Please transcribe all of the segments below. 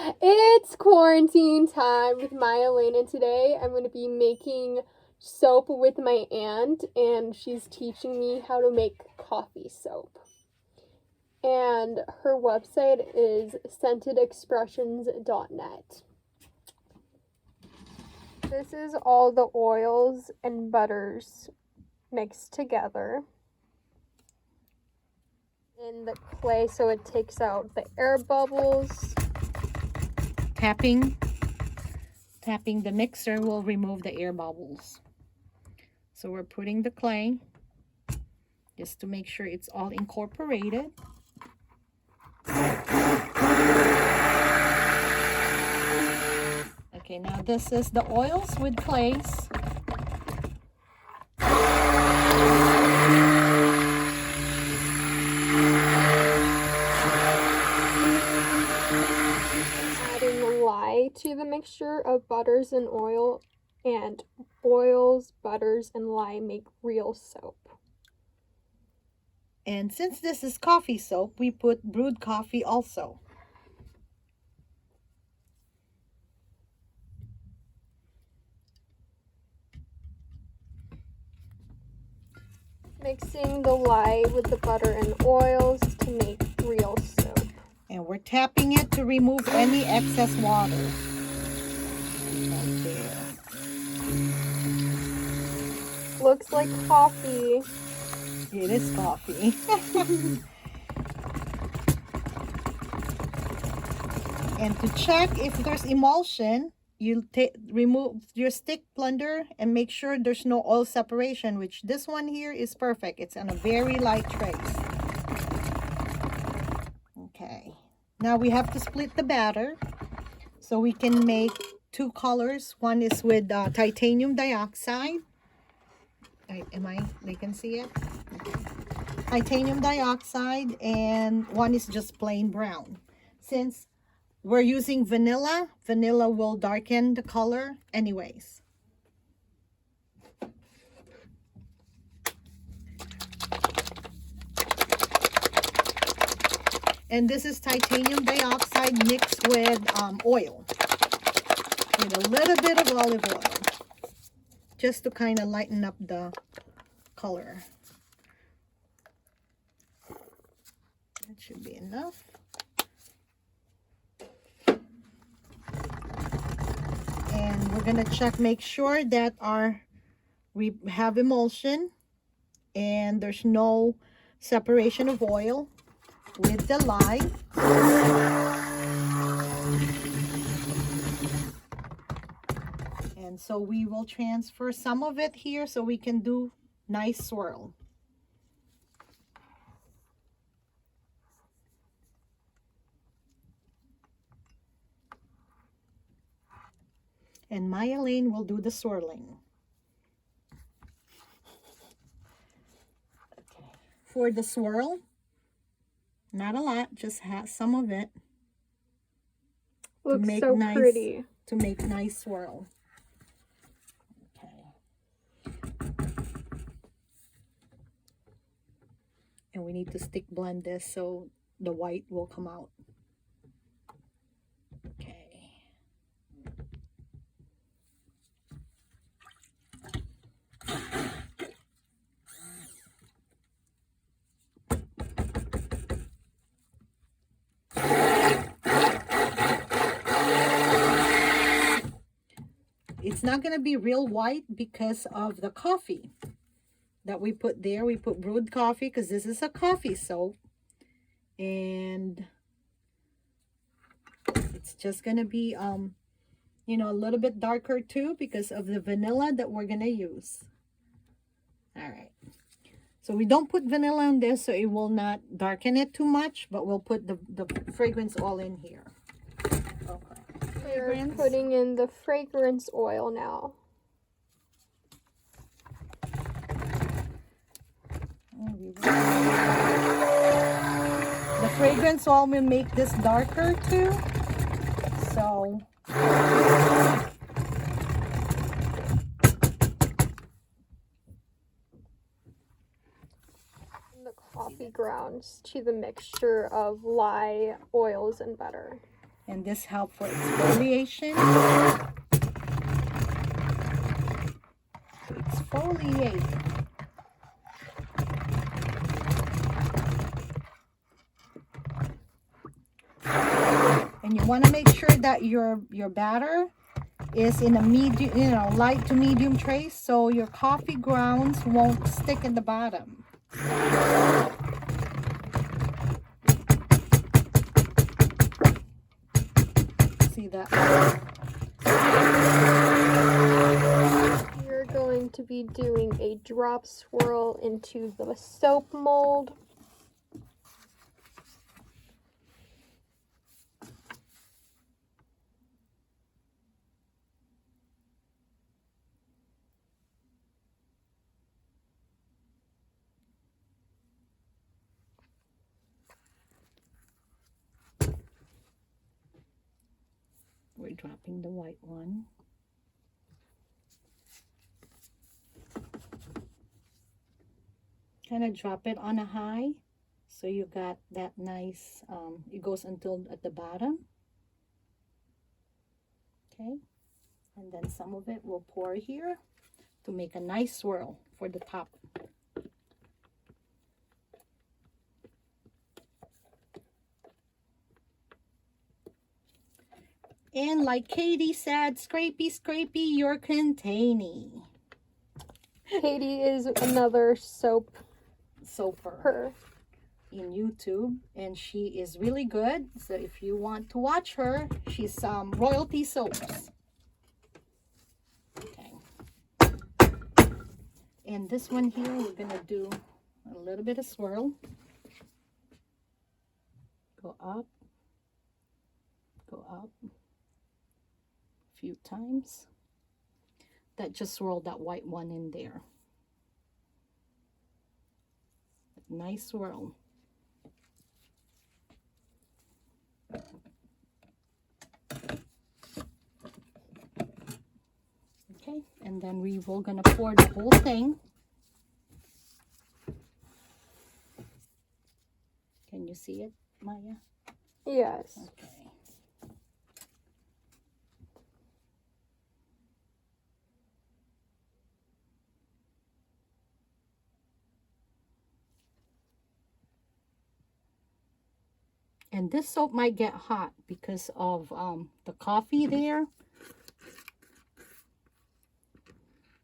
It's quarantine time with Maya Elena today. I'm going to be making soap with my aunt, and she's teaching me how to make coffee soap. And her website is scentedexpressions.net. This is all the oils and butters mixed together in the clay so it takes out the air bubbles. Tapping the mixer will remove the air bubbles. So we're putting the clay just to make sure it's all incorporated. Okay, now this is the oils with clays. Adding lye to the mixture of butters and oil, and oils, butters, and lye make real soap. And since this is coffee soap, we put brewed coffee also. Mixing the lye with the butter and oils to make real soap. And we're tapping it to remove any excess water. Right there. Looks like coffee. It is coffee. And to check if there's emulsion, you remove your stick blender and make sure there's no oil separation, which this one here is perfect. It's on a very light trace. Okay, now we have to split the batter so we can make two colors. One is with titanium dioxide. They can see it? Okay. Titanium dioxide, and one is just plain brown. Since we're using vanilla will darken the color anyways. And this is titanium dioxide mixed with oil, with a little bit of olive oil, just to kind of lighten up the color. That should be enough. And we're gonna check, make sure that we have emulsion and there's no separation of oil with the lye. And so we will transfer some of it here so we can do nice swirl. And Maya Lane will do the swirling. Okay. For the swirl, not a lot, just have some of it. Looks so pretty. To make nice swirl. Okay. And we need to stick blend this so the white will come out. Okay. It's not going to be real white because of the coffee that we put there. We put brewed coffee because this is a coffee soap. And it's just going to be, you know, a little bit darker too because of the vanilla that we're going to use. All right. So we don't put vanilla on this so it will not darken it too much, but we'll put the fragrance all in here. Okay. We're putting in the fragrance oil now. The fragrance oil will make this darker too. So the coffee grounds to the mixture of lye, oils, and butter. And this helps for exfoliation. To exfoliate. And you want to make sure that your batter is in a medium, you know, light to medium trace, so your coffee grounds won't stick in the bottom. See that? We're going to be doing a drop swirl into the soap mold. We're dropping the white one. Kind of drop it on a high, so you got that nice, it goes until at the bottom. Okay, and then some of it will pour here to make a nice swirl for the top. And like Katie said, scrapey, scrapey, you're containing. Katie is another Soaper her. in YouTube, and she is really good. So if you want to watch her, she's Royalty Soaps. Okay. And this one here, we're gonna do a little bit of swirl. Go up, a few times. That just swirl that white one in there. Nice swirl. Okay, and then we will gonna pour the whole thing. Can you see it, Maya? Yes. Okay. And this soap might get hot because of the coffee there.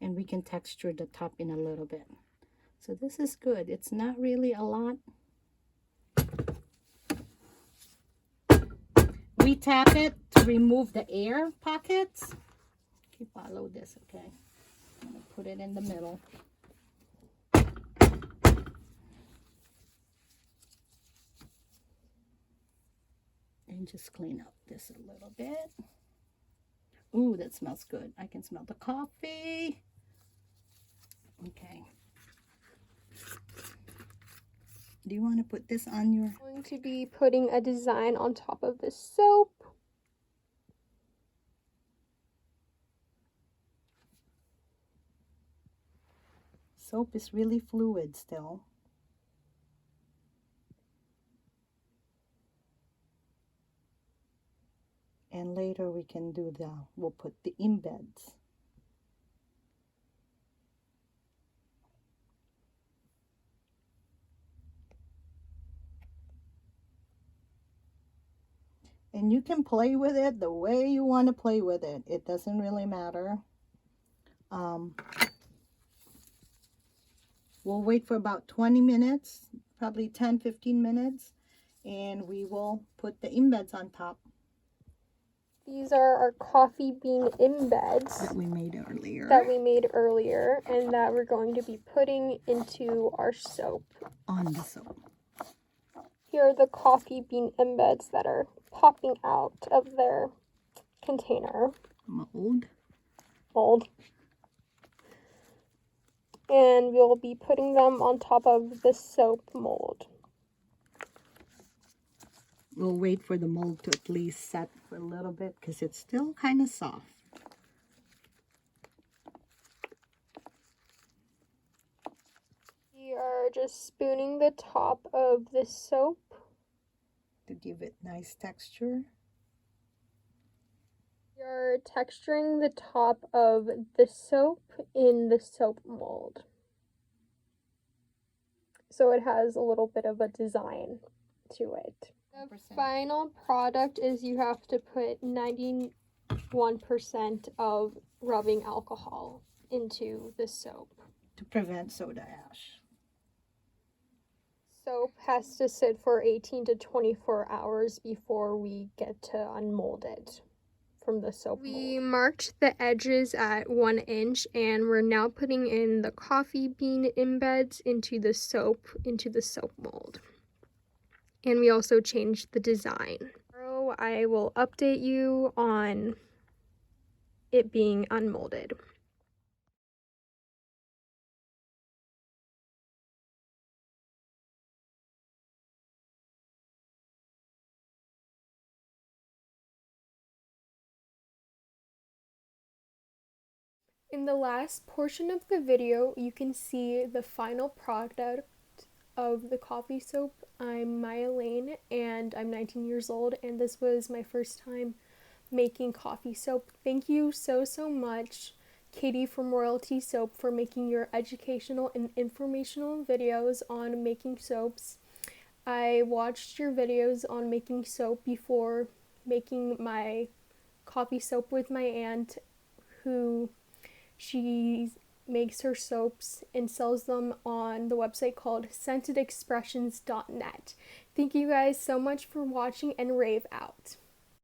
And we can texture the top in a little bit. So this is good. It's not really a lot. We tap it to remove the air pockets. Okay, follow this, okay? I'm gonna put it in the middle. And just clean up this a little bit. Ooh, that smells good. I can smell the coffee. Okay. Do you want to put this on your... I'm going to be putting a design on top of this soap. Soap is really fluid still. And later we can do we'll put the embeds. And you can play with it the way you want to play with it. It doesn't really matter. We'll wait for about 20 minutes, probably 10-15 minutes, and we will put the embeds on top. These are our coffee bean embeds That we made earlier. and that we're going to be putting into our soap. On the soap. Here are the coffee bean embeds that are popping out of their container. Mold. And we'll be putting them on top of the soap mold. We'll wait for the mold to at least set for a little bit because it's still kind of soft. We are just spooning the top of the soap To give it nice texture. texturing the top of the soap in the soap mold. So it has a little bit of a design to it. The final product is you have to put 91% of rubbing alcohol into the soap. To prevent soda ash. Soap has to sit for 18 to 24 hours before we get to unmold it from the soap mold. We marked the edges at 1 inch and we're now putting in the coffee bean embeds into the soap mold. And we also changed the design. Tomorrow I will update you on it being unmolded. In the last portion of the video, you can see the final product of the coffee soap. I'm Maya Lane and I'm 19 years old, and this was my first time making coffee soap. Thank you so much, Katie from Royalty Soap, for making your educational and informational videos on making soaps. I watched your videos on making soap before making my coffee soap with my aunt, who she makes her soaps and sells them on the website called scentedexpressions.net. Thank you guys so much for watching, and rave out.